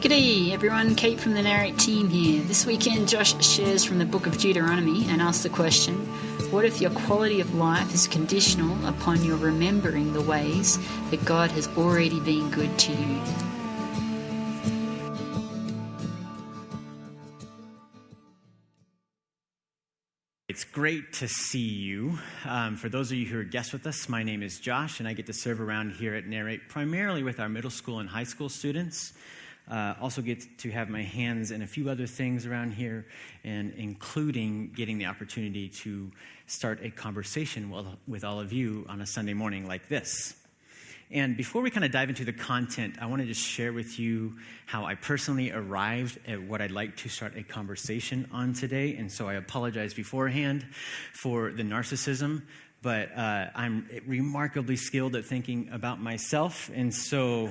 G'day everyone, Kate from the Narrate team here. This weekend Josh shares from the book of Deuteronomy and asks the question, what if your quality of life is conditional upon your remembering the ways that God has already been good to you? It's great to see you. For those of you who are guests with us, my name is Josh, and I get to serve around here at Narrate primarily with our middle school and high school students. Also get to have my hands in a few other things around here, and including getting the opportunity to start a conversation with all of you on a Sunday morning like this. And before we kind of dive into the content, I want to just share with you how I personally arrived at what I'd like to start a conversation on today. And so I apologize beforehand for the narcissism, but I'm remarkably skilled at thinking about myself. And so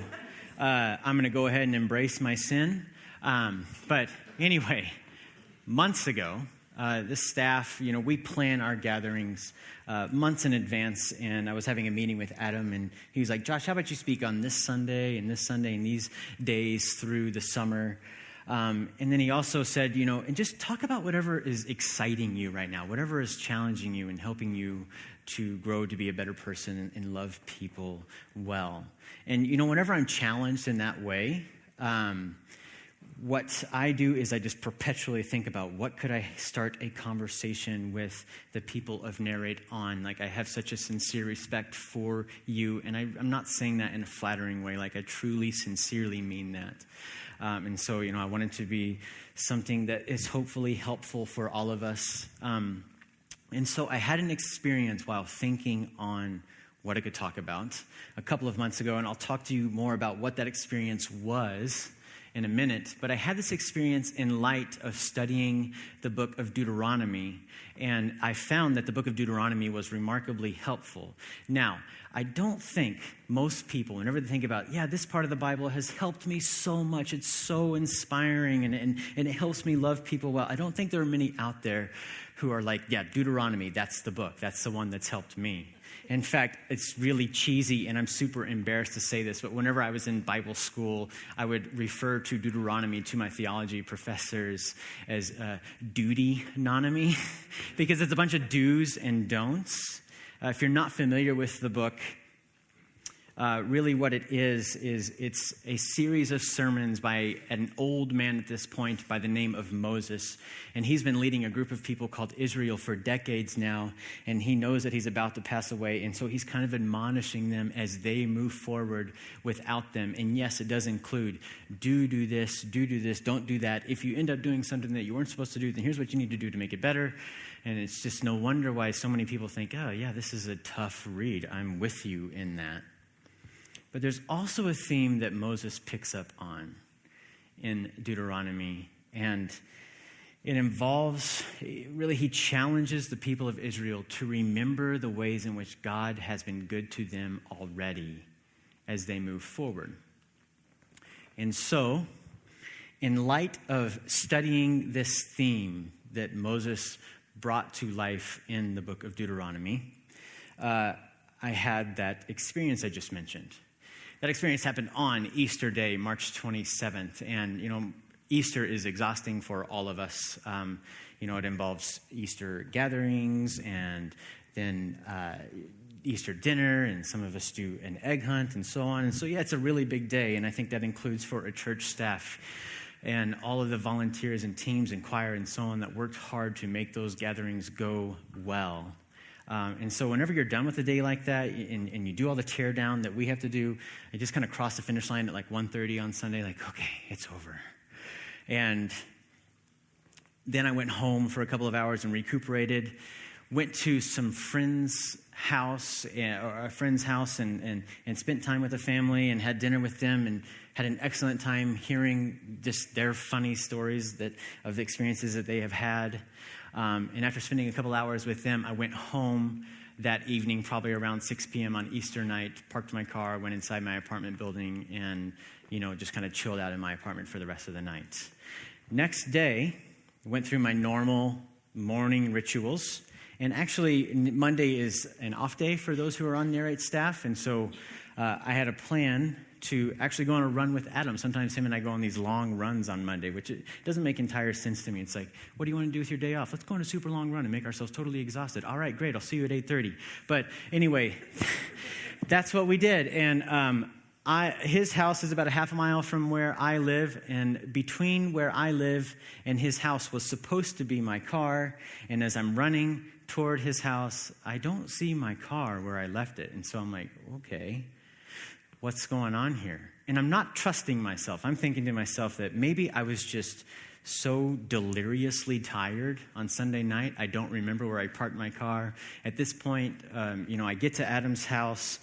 I'm going to go ahead and embrace my sin. But anyway, months ago, this staff, we plan our gatherings months in advance, and I was having a meeting with Adam, and he was like, Josh, how about you speak on this Sunday and these days through the summer? And then he also said, and just talk about whatever is exciting you right now, whatever is challenging you and helping you to grow to be a better person and love people well. And, whenever I'm challenged in that way, what I do is I just perpetually think about what could I start a conversation with the people of Narrate on. Like, I have such a sincere respect for you, and I'm not saying that in a flattering way. Like, I truly, sincerely mean that. And so, I want it to be something that is hopefully helpful for all of us. And so I had an experience while thinking on what I could talk about a couple of months ago, and I'll talk to you more about what that experience was in a minute. But I had this experience in light of studying the book of Deuteronomy, and I found that the book of Deuteronomy was remarkably helpful. Now, I don't think most people, whenever they think about, this part of the Bible has helped me so much, it's so inspiring, and it helps me love people well, I don't think there are many out there who are like, Deuteronomy, that's the book, that's the one that's helped me. In fact, it's really cheesy, and I'm super embarrassed to say this, but whenever I was in Bible school, I would refer to Deuteronomy to my theology professors as duty-nonomy, because it's a bunch of do's and don'ts. If you're not familiar with the book, really what it is it's a series of sermons by an old man at this point by the name of Moses. And he's been leading a group of people called Israel for decades now, and he knows that he's about to pass away. And so he's kind of admonishing them as they move forward without them. And yes, it does include do this, don't do that. If you end up doing something that you weren't supposed to do, then here's what you need to do to make it better. And it's just no wonder why so many people think, this is a tough read. I'm with you in that. But there's also a theme that Moses picks up on in Deuteronomy, and it involves, he challenges the people of Israel to remember the ways in which God has been good to them already as they move forward. And so, in light of studying this theme that Moses brought to life in the book of Deuteronomy, I had that experience I just mentioned. That experience happened on Easter Day, March 27th, and, Easter is exhausting for all of us. It involves Easter gatherings and then Easter dinner, and some of us do an egg hunt and so on. And so, it's a really big day, and I think that includes for a church staff and all of the volunteers and teams and choir and so on that worked hard to make those gatherings go well. And so whenever you're done with a day like that and you do all the tear down that we have to do, I just kind of cross the finish line at like 1:30 on Sunday, like, okay, it's over. And then I went home for a couple of hours and recuperated, went to some friend's house and spent time with the family and had dinner with them and had an excellent time hearing just their funny stories of the experiences that they have had. And after spending a couple hours with them, I went home that evening, probably around 6 p.m. on Easter night, parked my car, went inside my apartment building, and, just kind of chilled out in my apartment for the rest of the night. Next day, went through my normal morning rituals. And actually, Monday is an off day for those who are on Narrate staff. And so I had a plan to actually go on a run with Adam. Sometimes him and I go on these long runs on Monday, which it doesn't make entire sense to me. It's like, what do you want to do with your day off? Let's go on a super long run and make ourselves totally exhausted. All right, great. I'll see you at 8:30. But anyway, that's what we did. And his house is about a half a mile from where I live, and between where I live and his house was supposed to be my car. And as I'm running toward his house, I don't see my car where I left it. And so I'm like, okay, what's going on here? And I'm not trusting myself. I'm thinking to myself that maybe I was just so deliriously tired on Sunday night. I don't remember where I parked my car. At this point, I get to Adam's house,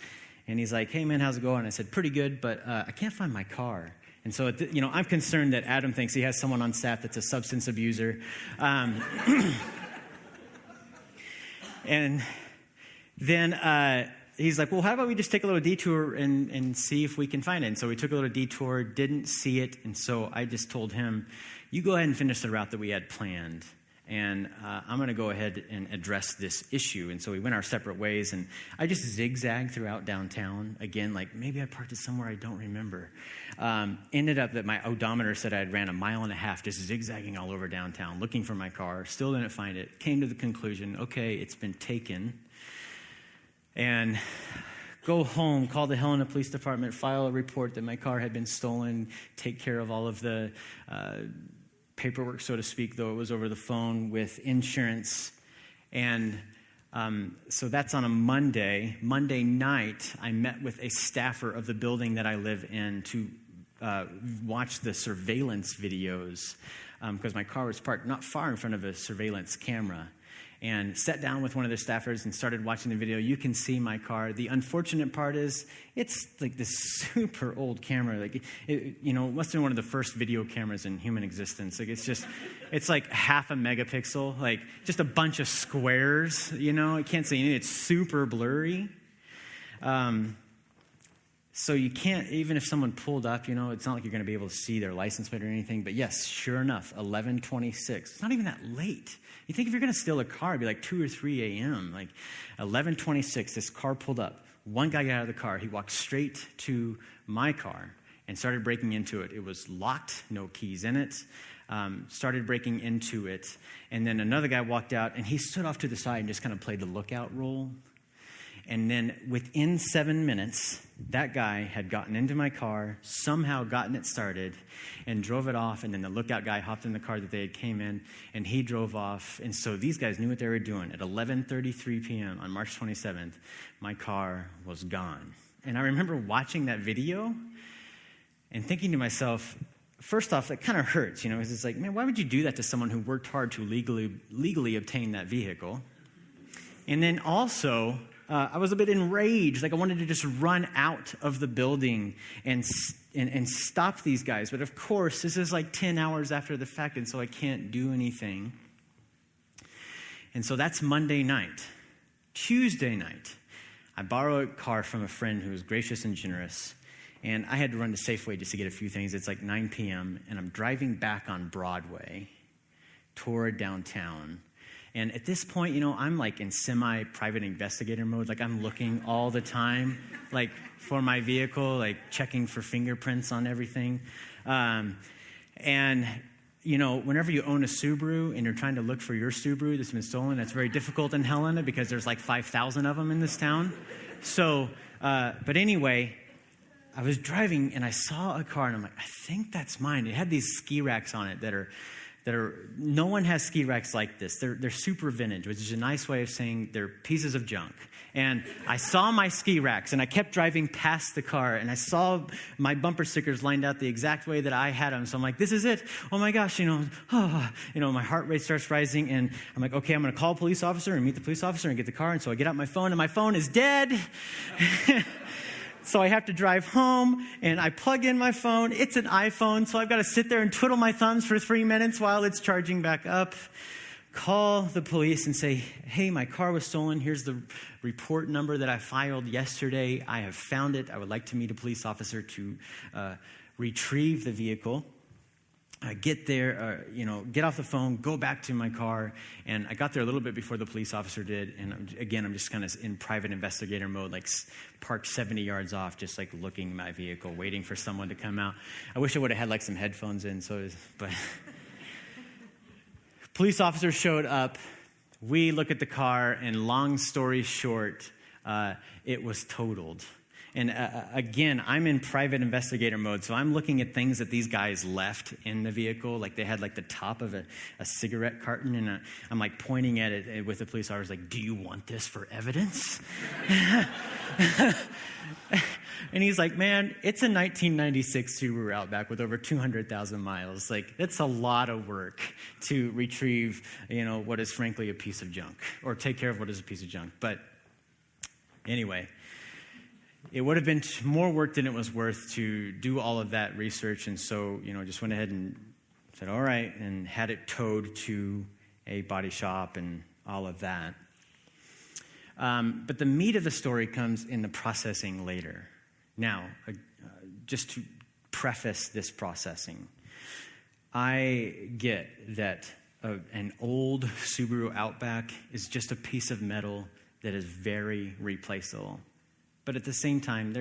and he's like, hey, man, how's it going? I said, pretty good, but I can't find my car. And so, I'm concerned that Adam thinks he has someone on staff that's a substance abuser. And then he's like, well, how about we just take a little detour and see if we can find it? And so we took a little detour, didn't see it. And so I just told him, you go ahead and finish the route that we had planned. And I'm going to go ahead and address this issue. And so we went our separate ways. And I just zigzagged throughout downtown. Again, like maybe I parked it somewhere I don't remember. Ended up that my odometer said I had ran 1.5 miles just zigzagging all over downtown, looking for my car. Still didn't find it. Came to the conclusion, okay, it's been taken. And go home, call the Helena Police Department, file a report that my car had been stolen, take care of all of the paperwork, so to speak, though it was over the phone with insurance. And so that's on a Monday. Monday night, I met with a staffer of the building that I live in to watch the surveillance videos because my car was parked not far in front of a surveillance camera. And sat down with one of the staffers and started watching the video. You can see my car. The unfortunate part is it's like this super old camera. Like, it must have been one of the first video cameras in human existence. Like, it's like 0.5 megapixel, like just a bunch of squares, I can't see anything. It's super blurry. So you can't, even if someone pulled up, it's not like you're going to be able to see their license plate or anything. But yes, sure enough, 11:26. It's not even that late. You think if you're going to steal a car, it'd be like 2 or 3 a.m. Like 11:26, this car pulled up. One guy got out of the car. He walked straight to my car and started breaking into it. It was locked, no keys in it. Started breaking into it. And then another guy walked out, and he stood off to the side and just kind of played the lookout role. And then within 7 minutes, that guy had gotten into my car, somehow gotten it started, and drove it off. And then the lookout guy hopped in the car that they had came in, and he drove off. And so these guys knew what they were doing. At 11:33 p.m. on March 27th, my car was gone. And I remember watching that video and thinking to myself, first off, it kind of hurts, because it's like, man, why would you do that to someone who worked hard to legally obtain that vehicle? And then also, I was a bit enraged. Like I wanted to just run out of the building and stop these guys. But of course, this is like 10 hours after the fact, and so I can't do anything. And so that's Monday night. Tuesday night, I borrow a car from a friend who was gracious and generous. And I had to run to Safeway just to get a few things. It's like 9 p.m., and I'm driving back on Broadway toward downtown. And at this point, I'm like in semi-private investigator mode. Like I'm looking all the time, like for my vehicle, like checking for fingerprints on everything. And whenever you own a Subaru and you're trying to look for your Subaru that's been stolen, that's very difficult in Helena because there's like 5,000 of them in this town. So, but anyway, I was driving and I saw a car and I'm like, I think that's mine. It had these ski racks on it that are no one has ski racks like this. They're super vintage, which is a nice way of saying they're pieces of junk. And I saw my ski racks, and I kept driving past the car, and I saw my bumper stickers lined out the exact way that I had them. So I'm like, this is it. Oh my gosh, my heart rate starts rising, and I'm like, okay, I'm going to call a police officer and meet the police officer and get the car. And so I get out my phone, and my phone is dead. So I have to drive home, and I plug in my phone. It's an iPhone, so I've got to sit there and twiddle my thumbs for 3 minutes while it's charging back up. Call the police and say, hey, my car was stolen. Here's the report number that I filed yesterday. I have found it. I would like to meet a police officer to retrieve the vehicle. get there, get off the phone, go back to my car. And I got there a little bit before the police officer did. And again, I'm just kind of in private investigator mode, like parked 70 yards off, just like looking at my vehicle, waiting for someone to come out. I wish I would have had like some headphones in. But police officer showed up. We look at the car, and long story short, it was totaled. And again, I'm in private investigator mode, so I'm looking at things that these guys left in the vehicle. Like they had like the top of a cigarette carton, and I'm like pointing at it with the police officer, like, "Do you want this for evidence?" And he's like, "Man, it's a 1996 Subaru Outback with over 200,000 miles. Like, that's a lot of work to retrieve, what is frankly a piece of junk, or take care of what is a piece of junk." But anyway, it would have been more work than it was worth to do all of that research. And so, just went ahead and said, all right, and had it towed to a body shop and all of that. But the meat of the story comes in the processing later. Now, just to preface this processing, I get that an old Subaru Outback is just a piece of metal that is very replaceable. But at the same time,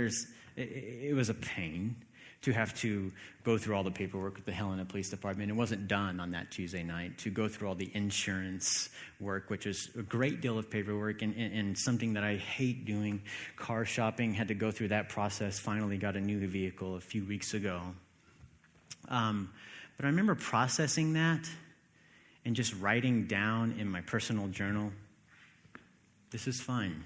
it was a pain to have to go through all the paperwork with the Helena Police Department. It wasn't done on that Tuesday night, to go through all the insurance work, which is a great deal of paperwork and something that I hate doing. Car shopping, had to go through that process, finally got a new vehicle a few weeks ago. But I remember processing that and just writing down in my personal journal, this is fine.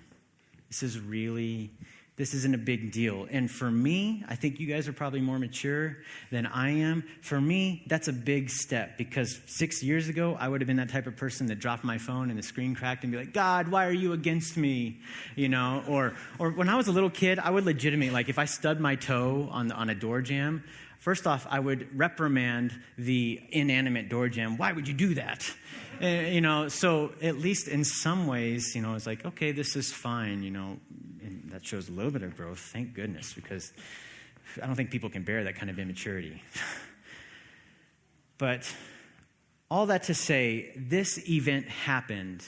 This isn't a big deal. And for me, I think you guys are probably more mature than I am. For me, that's a big step, because 6 years ago, I would have been that type of person that dropped my phone and the screen cracked and be like, "God, why are you against me?" Or when I was a little kid, I would legitimately, like if I stubbed my toe on a door jamb, first off, I would reprimand the inanimate door jamb. "Why would you do that?" So at least in some ways, it's like, okay, this is fine, and that shows a little bit of growth, thank goodness, because I don't think people can bear that kind of immaturity. But all that to say, this event happened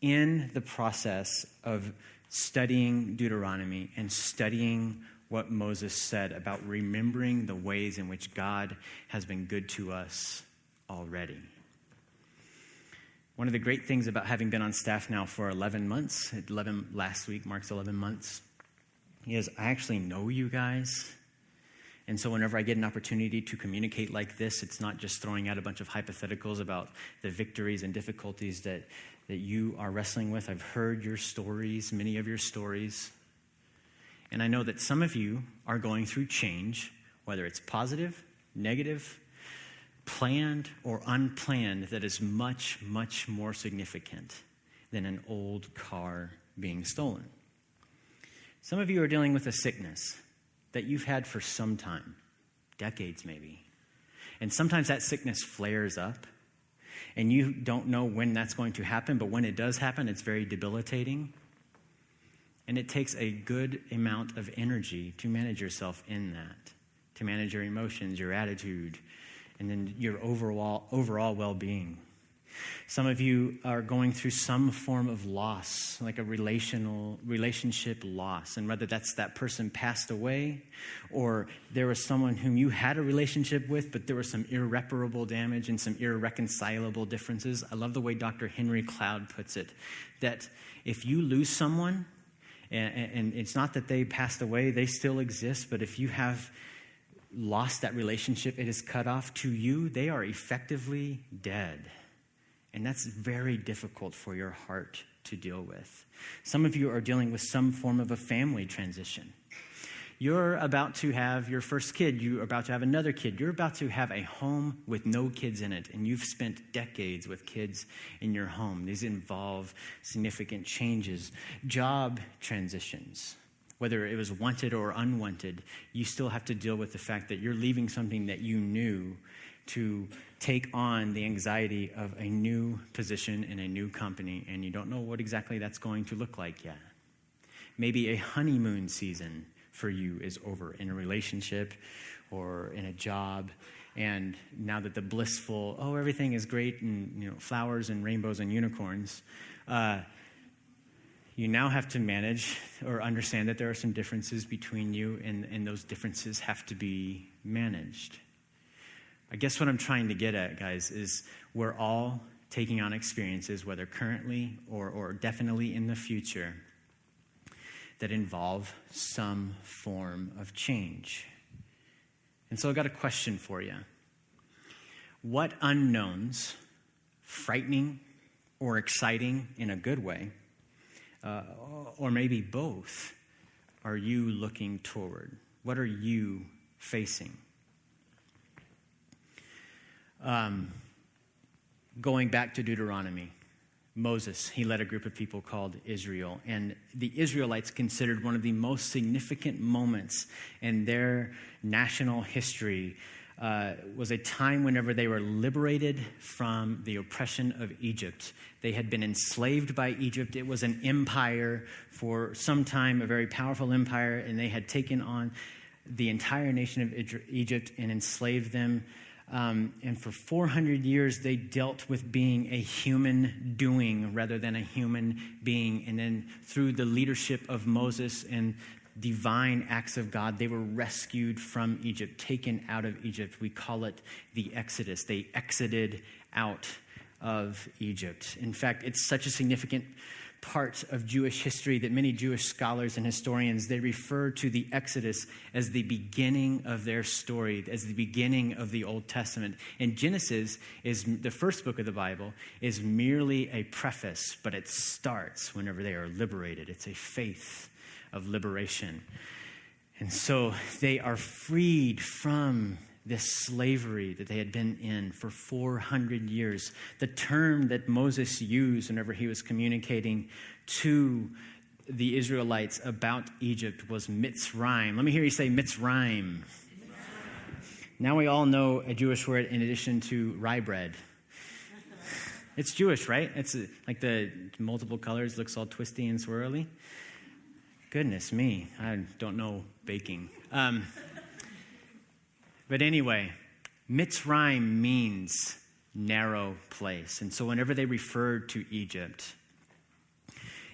in the process of studying Deuteronomy and studying what Moses said about remembering the ways in which God has been good to us already. One of the great things about having been on staff now for 11 months, last week marks 11 months, is I actually know you guys. And so whenever I get an opportunity to communicate like this, it's not just throwing out a bunch of hypotheticals about the victories and difficulties that you are wrestling with. I've heard your stories, many of your stories. And I know that some of you are going through change, whether it's positive, negative, planned, or unplanned, that is much, much more significant than an old car being stolen. Some of you are dealing with a sickness that you've had for some time, decades maybe. And sometimes that sickness flares up, and you don't know when that's going to happen, but when it does happen, it's very debilitating. And it takes a good amount of energy to manage yourself in that, to manage your emotions, your attitude, and then your overall well-being. Some of you are going through some form of loss, like a relationship loss. And whether that's that person passed away, or there was someone whom you had a relationship with, but there was some irreparable damage and some irreconcilable differences. I love the way Dr. Henry Cloud puts it, that if you lose someone, and it's not that they passed away, they still exist, but if you have lost that relationship, it is cut off to you, they are effectively dead. And that's very difficult for your heart to deal with. Some of you are dealing with some form of a family transition. You're about to have your first kid. You're about to have another kid. You're about to have a home with no kids in it. And you've spent decades with kids in your home. These involve significant changes. Job transitions. Whether it was wanted or unwanted, you still have to deal with the fact that you're leaving something that you knew to take on the anxiety of a new position in a new company, and you don't know what exactly that's going to look like yet. Maybe a honeymoon season for you is over in a relationship or in a job, And now that the blissful, everything is great and flowers and rainbows and unicorns, you now have to manage or understand that there are some differences between you, and those differences have to be managed. I guess what I'm trying to get at, guys, is we're all taking on experiences, whether currently or definitely in the future, that involve some form of change. And so I've got a question for you. What unknowns, frightening or exciting in a good way, or maybe both, are you looking toward? What are you facing? Going back to Deuteronomy, Moses, he led a group of people called Israel, and the Israelites considered one of the most significant moments in their national history was a time whenever they were liberated from the oppression of Egypt. They had been enslaved by Egypt. It was an empire for some time, a very powerful empire, and they had taken on the entire nation of Egypt and enslaved them. And for 400 years, they dealt with being a human doing rather than a human being. And then through the leadership of Moses and divine acts of God, they were rescued from Egypt, taken out of Egypt. We call it the Exodus. They exited out of Egypt. In fact, it's such a significant part of Jewish history that many Jewish scholars and historians, they refer to the Exodus as the beginning of their story, as the beginning of the Old Testament. And Genesis is the first book of the Bible, is merely a preface, but it starts whenever they are liberated. It's a faith of liberation. And so they are freed from this slavery that they had been in for 400 years. The term that Moses used whenever he was communicating to the Israelites about Egypt was Mitzrayim. Let me hear you say Mitzrayim. Now we all know a Jewish word in addition to rye bread. It's Jewish, right? It's like the multiple colors, looks all twisty and swirly. Goodness me, I don't know baking. But anyway, Mitzrayim means narrow place. And so whenever they referred to Egypt,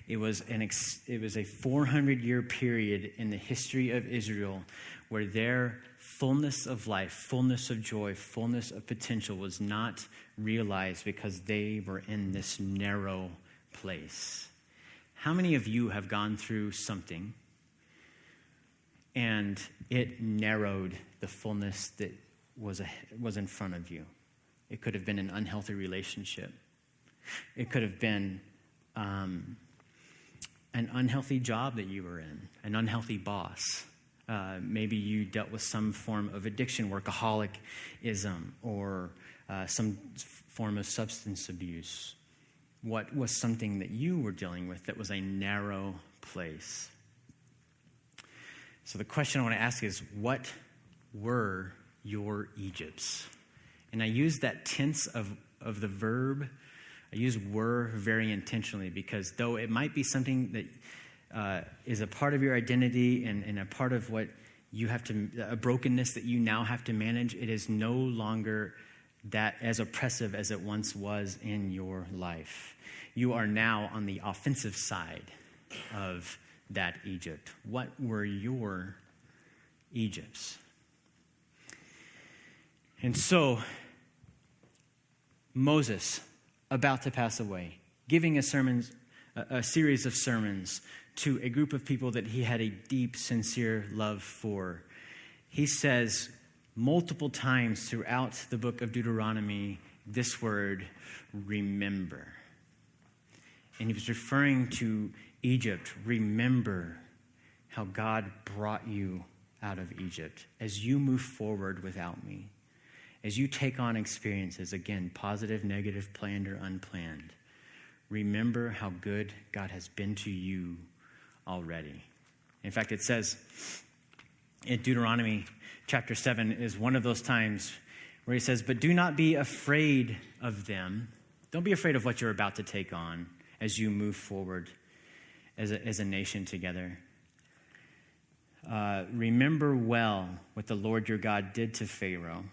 it was a 400-year period in the history of Israel where their fullness of life, fullness of joy, fullness of potential was not realized because they were in this narrow place. How many of you have gone through something and it narrowed the fullness that was in front of you? It could have been an unhealthy relationship. It could have been an unhealthy job that you were in, an unhealthy boss. Maybe you dealt with some form of addiction, workaholism, or some form of substance abuse. What was something that you were dealing with that was a narrow place? So the question I want to ask is, what were your Egypts? And I use that tense of the verb. I use were very intentionally because though it might be something that is a part of your identity and a part of what you have to, a brokenness that you now have to manage, it is no longer that as oppressive as it once was in your life. You are now on the offensive side of that Egypt. What were your Egypts? And so, Moses, about to pass away, giving a series of sermons to a group of people that he had a deep, sincere love for. He says multiple times throughout the book of Deuteronomy this word, remember. And he was referring to Egypt. Remember how God brought you out of Egypt. As you move forward without me, as you take on experiences, again, positive, negative, planned, or unplanned, remember how good God has been to you already. In fact, it says in Deuteronomy chapter 7 is one of those times where he says, but do not be afraid of them. Don't be afraid of what you're about to take on as you move forward as a nation together. Remember well what the Lord your God did to Pharaoh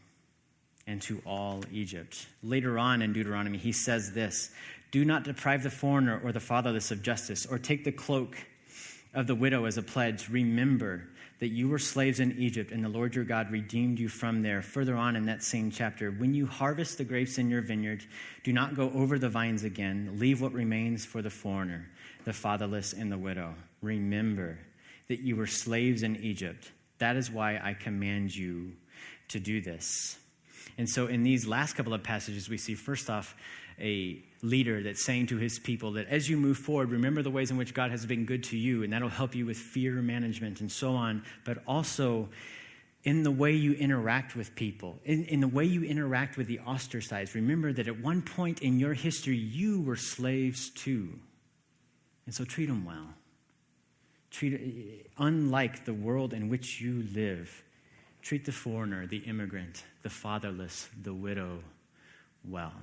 and to all Egypt. Later on in Deuteronomy, he says this, do not deprive the foreigner or the fatherless of justice, or take the cloak of the widow as a pledge. Remember that you were slaves in Egypt, and the Lord your God redeemed you from there. Further on in that same chapter, when you harvest the grapes in your vineyard, do not go over the vines again. Leave what remains for the foreigner, the fatherless, and the widow. Remember that you were slaves in Egypt. That is why I command you to do this. And so in these last couple of passages, we see first off a leader that's saying to his people that as you move forward, remember the ways in which God has been good to you, and that'll help you with fear management and so on, but also in the way you interact with people, in the way you interact with the ostracized. Remember that at one point in your history, you were slaves too. And so treat them well. Unlike the world in which you live, treat the foreigner, the immigrant, the fatherless, the widow well.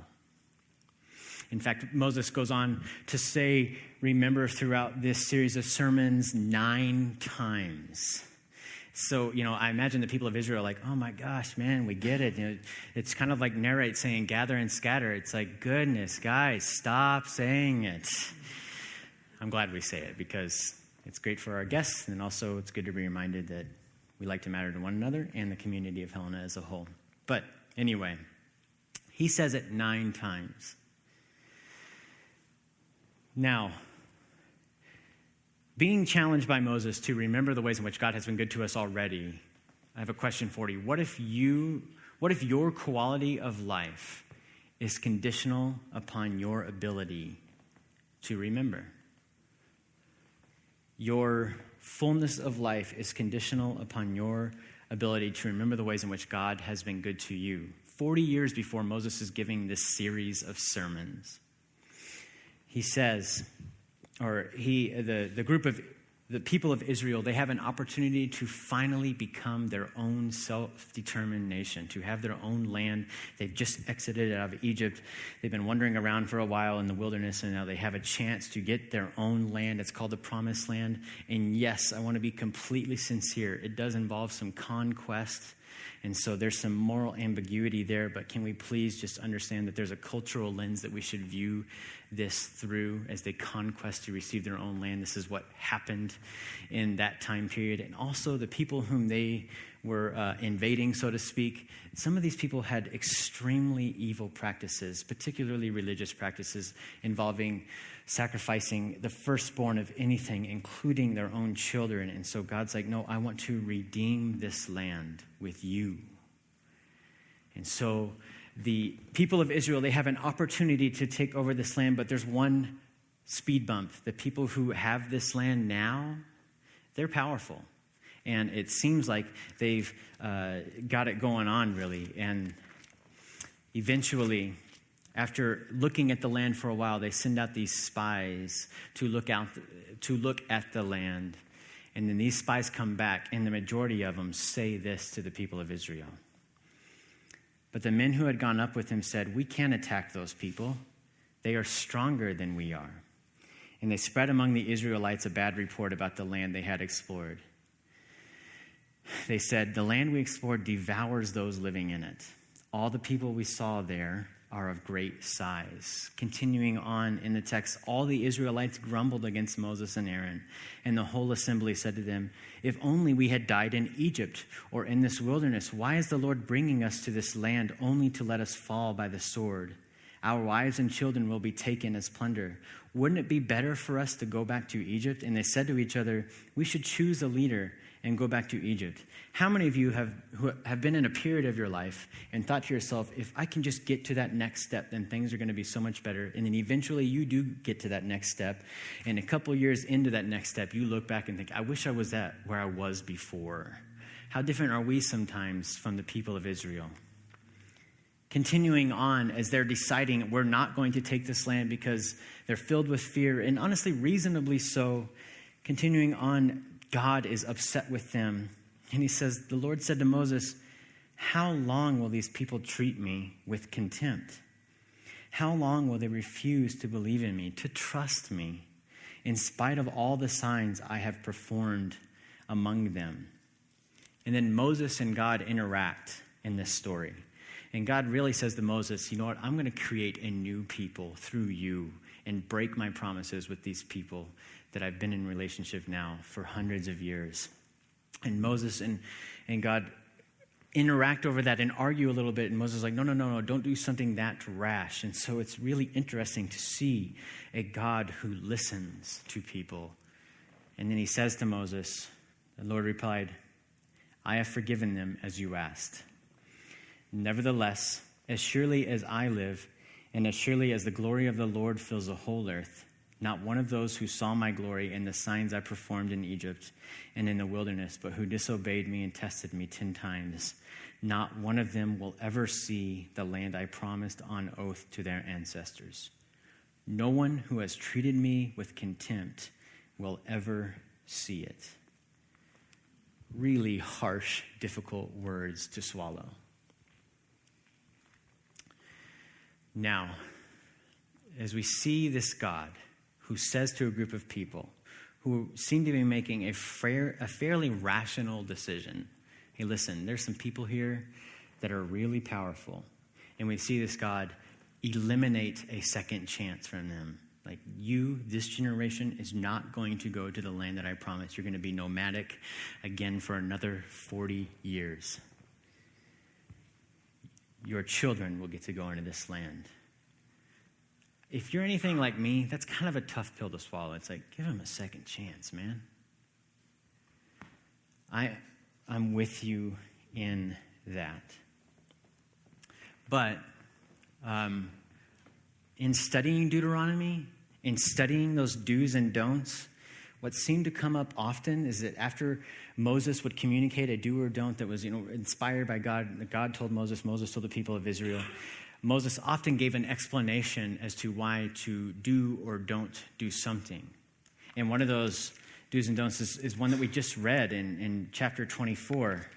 In fact, Moses goes on to say, remember throughout this series of sermons 9 times. So, I imagine the people of Israel are like, oh my gosh, man, we get it. It's kind of like Narrate saying gather and scatter. It's like, goodness, guys, stop saying it. I'm glad we say it because it's great for our guests, and also it's good to be reminded that we like to matter to one another and the community of Helena as a whole. But anyway, he says it 9 times. Now, being challenged by Moses to remember the ways in which God has been good to us already, I have a question for you. What if your quality of life is conditional upon your ability to remember? Your fullness of life is conditional upon your ability to remember the ways in which God has been good to you. 40 years before Moses is giving this series of sermons, he says, the people of Israel, they have an opportunity to finally become their own self-determined nation, to have their own land. They've just exited out of Egypt. They've been wandering around for a while in the wilderness, and now they have a chance to get their own land. It's called the Promised Land. And yes, I want to be completely sincere. It does involve some conquest, and so there's some moral ambiguity there, but can we please just understand that there's a cultural lens that we should view this through as they conquest to receive their own land. This is what happened in that time period. And also the people whom they were invading, so to speak, some of these people had extremely evil practices, particularly religious practices involving sacrificing the firstborn of anything, including their own children. And so God's like, no, I want to redeem this land with you. And so the people of Israel, they have an opportunity to take over this land, but there's one speed bump. The people who have this land now, they're powerful. And it seems like they've got it going on, really. And eventually, after looking at the land for a while, they send out these spies to look at the land. And then these spies come back, and the majority of them say this to the people of Israel. But the men who had gone up with him said, we can't attack those people. They are stronger than we are. And they spread among the Israelites a bad report about the land they had explored. They said, the land we explored devours those living in it. All the people we saw there are of great size. Continuing on in the text, all the Israelites grumbled against Moses and Aaron, and the whole assembly said to them, if only we had died in Egypt or in this wilderness. Why is the Lord bringing us to this land only to let us fall by the sword? Our wives and children will be taken as plunder. Wouldn't it be better for us to go back to Egypt? And they said to each other, we should choose a leader and go back to Egypt. How many of you have been in a period of your life and thought to yourself, if I can just get to that next step, then things are going to be so much better. And then eventually you do get to that next step. And a couple years into that next step, you look back and think, I wish I was at where I was before. How different are we sometimes from the people of Israel? Continuing on as they're deciding we're not going to take this land because they're filled with fear, and honestly, reasonably so. Continuing on, God is upset with them. And he says, the Lord said to Moses, how long will these people treat me with contempt? How long will they refuse to believe in me, to trust me, in spite of all the signs I have performed among them? And then Moses and God interact in this story. And God really says to Moses, you know what, I'm going to create a new people through you and break my promises with these people that I've been in relationship now for hundreds of years. And Moses and God interact over that and argue a little bit. And Moses is like, no, don't do something that rash. And so it's really interesting to see a God who listens to people. And then he says to Moses, the Lord replied, I have forgiven them as you asked. Nevertheless, as surely as I live, and as surely as the glory of the Lord fills the whole earth, not one of those who saw my glory and the signs I performed in Egypt and in the wilderness, but who disobeyed me and tested me 10 times, not one of them will ever see the land I promised on oath to their ancestors. No one who has treated me with contempt will ever see it. Really harsh, difficult words to swallow. Now, as we see this God who says to a group of people who seem to be making a fairly rational decision, hey, listen, there's some people here that are really powerful. And we see this God eliminate a second chance from them. Like, you, this generation, is not going to go to the land that I promised. You're going to be nomadic again for another 40 years. Your children will get to go into this land. If you're anything like me, that's kind of a tough pill to swallow. It's like, give them a second chance, man. I'm with you in that. But in studying Deuteronomy, in studying those do's and don'ts, what seemed to come up often is that after Moses would communicate a do or don't that was, inspired by God, God told Moses told the people of Israel, Moses often gave an explanation as to why to do or don't do something. And one of those do's and don'ts is one that we just read in chapter 24.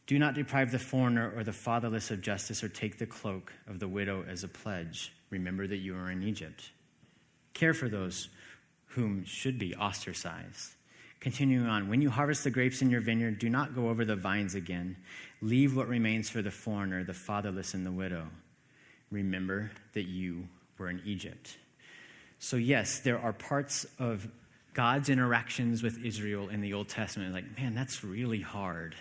Do not deprive the foreigner or the fatherless of justice, or take the cloak of the widow as a pledge. Remember that you are in Egypt. Care for those whom should be ostracized. Continuing on, when you harvest the grapes in your vineyard, do not go over the vines again. Leave what remains for the foreigner, the fatherless, and the widow. Remember that you were in Egypt. So yes, there are parts of God's interactions with Israel in the Old Testament. Like, man, that's really hard.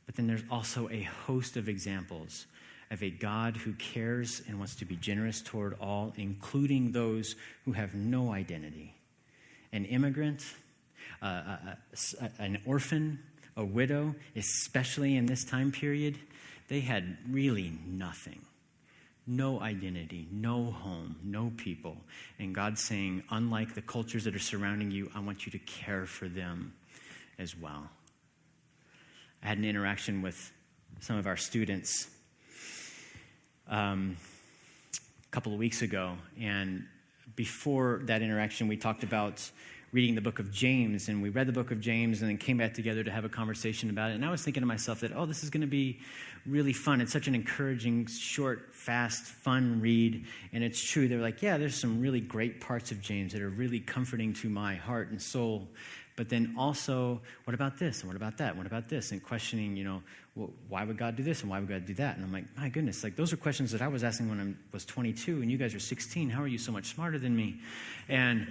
But then there's also a host of examples of a God who cares and wants to be generous toward all, including those who have no identity. An immigrant, an orphan, a widow, especially in this time period, they had really nothing. No identity, no home, no people. And God's saying, unlike the cultures that are surrounding you, I want you to care for them as well. I had an interaction with some of our students a couple of weeks ago. And before that interaction, we talked about reading the book of James, and we read the book of James and then came back together to have a conversation about it. And I was thinking to myself that, this is going to be really fun. It's such an encouraging, short, fast, fun read. And it's true. They're like, yeah, there's some really great parts of James that are really comforting to my heart and soul. But then also, what about this? And what about that? What about this? And questioning, why would God do this? And why would God do that? And I'm like, my goodness, those are questions that I was asking when I was 22, and you guys are 16. How are you so much smarter than me? And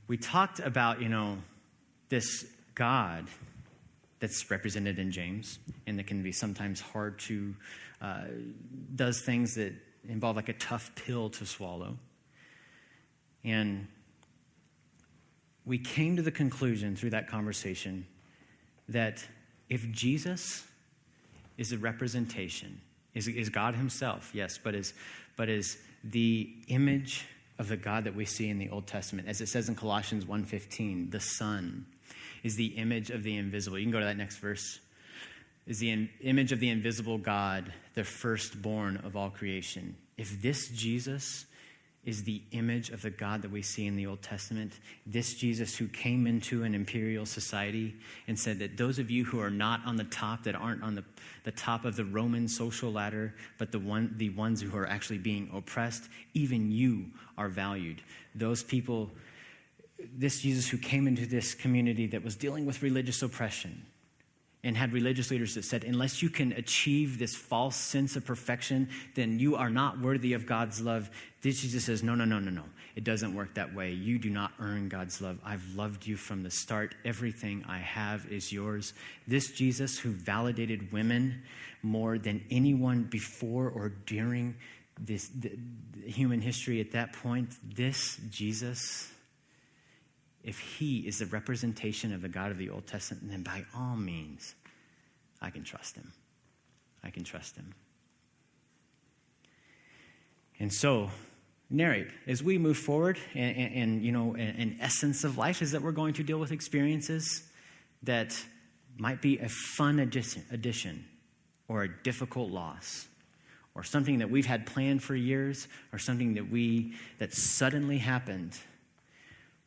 we talked about, this God that's represented in James, and that can be sometimes hard to, does things that involve like a tough pill to swallow. And we came to the conclusion through that conversation that if Jesus is a representation, is God himself, yes, but is the image of the God that we see in the Old Testament. As it says in Colossians 1:15, the Son is the image of the invisible. You can go to that next verse. Is the image of the invisible God, the firstborn of all creation. If this Jesus is the image of the God that we see in the Old Testament, this Jesus who came into an imperial society and said that those of you who are not on the top, that aren't on the top of the Roman social ladder, but the ones who are actually being oppressed, even you are valued. Those people, this Jesus who came into this community that was dealing with religious oppression and had religious leaders that said, unless you can achieve this false sense of perfection, then you are not worthy of God's love. This Jesus says, no. It doesn't work that way. You do not earn God's love. I've loved you from the start. Everything I have is yours. This Jesus who validated women more than anyone before or during the human history at that point, this Jesus, if he is the representation of the God of the Old Testament, then by all means, I can trust him. I can trust him. And so, Narrate, as we move forward, and an essence of life is that we're going to deal with experiences that might be a fun addition or a difficult loss, or something that we've had planned for years, or something that suddenly happened.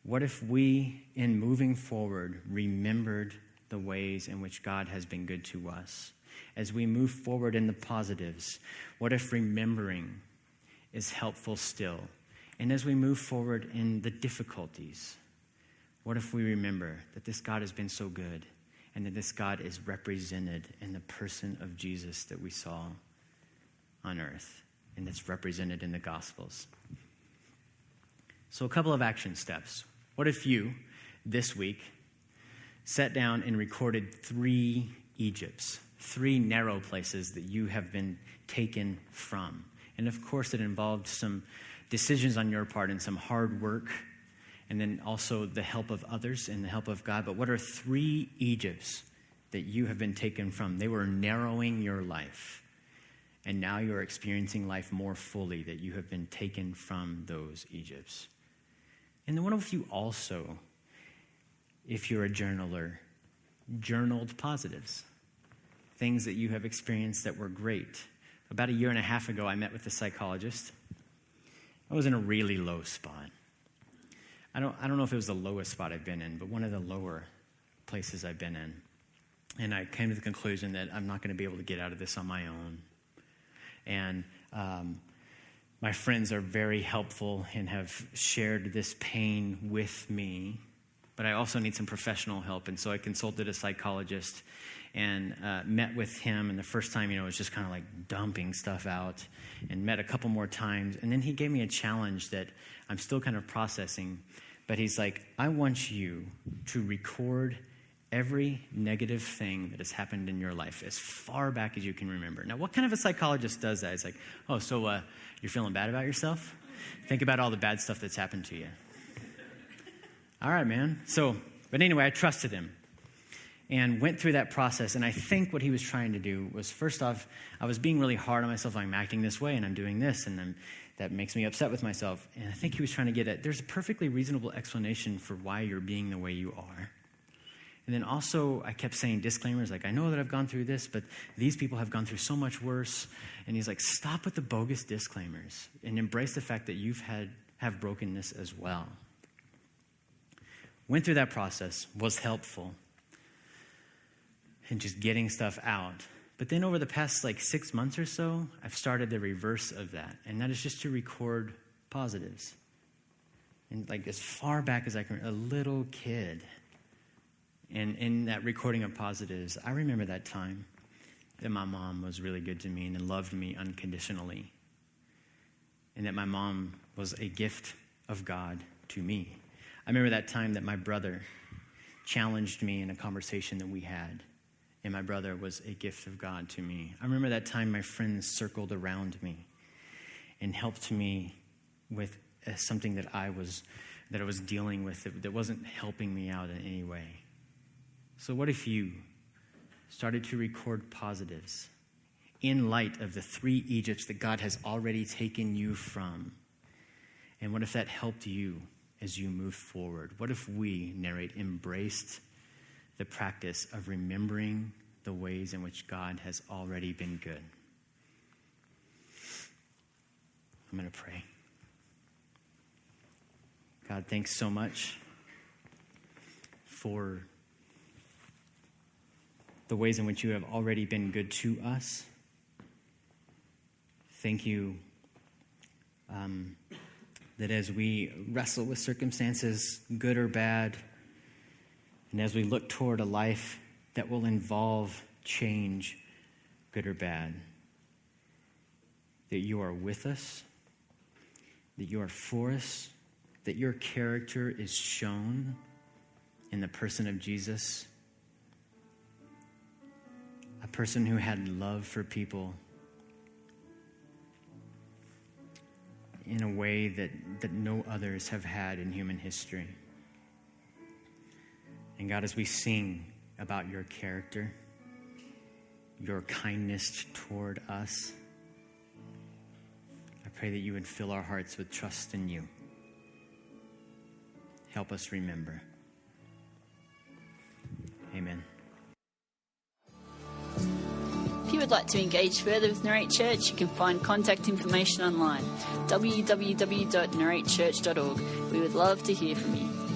What if we, in moving forward, remembered the ways in which God has been good to us? As we move forward in the positives, what if remembering is helpful still? And as we move forward in the difficulties, what if we remember that this God has been so good, and that this God is represented in the person of Jesus that we saw on earth, and that's represented in the Gospels? So a couple of action steps. What if you, this week, sat down and recorded 3 Egypts, 3 narrow places that you have been taken from? And of course, it involved some decisions on your part and some hard work, and then also the help of others and the help of God. But what are 3 Egypts that you have been taken from? They were narrowing your life. And now you're experiencing life more fully, that you have been taken from those Egypts. And then what if you also, if you're a journaler, journaled positives, things that you have experienced that were great? About 1.5 years ago, I met with a psychologist. I was in a really low spot. I don't know if it was the lowest spot I've been in, but one of the lower places I've been in. And I came to the conclusion that I'm not going to be able to get out of this on my own. And my friends are very helpful and have shared this pain with me. But I also need some professional help. And so I consulted a psychologist and met with him. And the first time, it was just kind of like dumping stuff out, and met a couple more times. And then he gave me a challenge that I'm still kind of processing. But he's like, I want you to record every negative thing that has happened in your life as far back as you can remember. Now, what kind of a psychologist does that? It's like, oh, so you're feeling bad about yourself? Think about all the bad stuff that's happened to you. All right, man. But anyway, I trusted him and went through that process. And I think what he was trying to do was, first off, I was being really hard on myself. I'm acting this way and I'm doing this, and that makes me upset with myself. And I think he was trying to get at, there's a perfectly reasonable explanation for why you're being the way you are. And then also, I kept saying disclaimers, like, I know that I've gone through this, but these people have gone through so much worse. And he's like, stop with the bogus disclaimers and embrace the fact that you've have brokenness as well. Went through that process, was helpful, and just getting stuff out. But then over the past 6 months or so, I've started the reverse of that. And that is just to record positives. And as far back as I can, a little kid. And in that recording of positives, I remember that time that my mom was really good to me and loved me unconditionally. And that my mom was a gift of God to me. I remember that time that my brother challenged me in a conversation that we had. And my brother was a gift of God to me. I remember that time my friends circled around me and helped me with something that I was dealing with that wasn't helping me out in any way. So what if you started to record positives in light of the 3 Egypts that God has already taken you from? And what if that helped you as you move forward? What if we, Narrate, embraced the practice of remembering the ways in which God has already been good? I'm going to pray. God, thanks so much for the ways in which you have already been good to us. Thank you that as we wrestle with circumstances, good or bad, and as we look toward a life that will involve change, good or bad. That you are with us, that you are for us, that your character is shown in the person of Jesus, a person who had love for people in a way that no others have had in human history. And God, as we sing about your character, your kindness toward us, I pray that you would fill our hearts with trust in you. Help us remember. Amen. If you would like to engage further with Narrate Church, you can find contact information online, www.narratechurch.org. We would love to hear from you.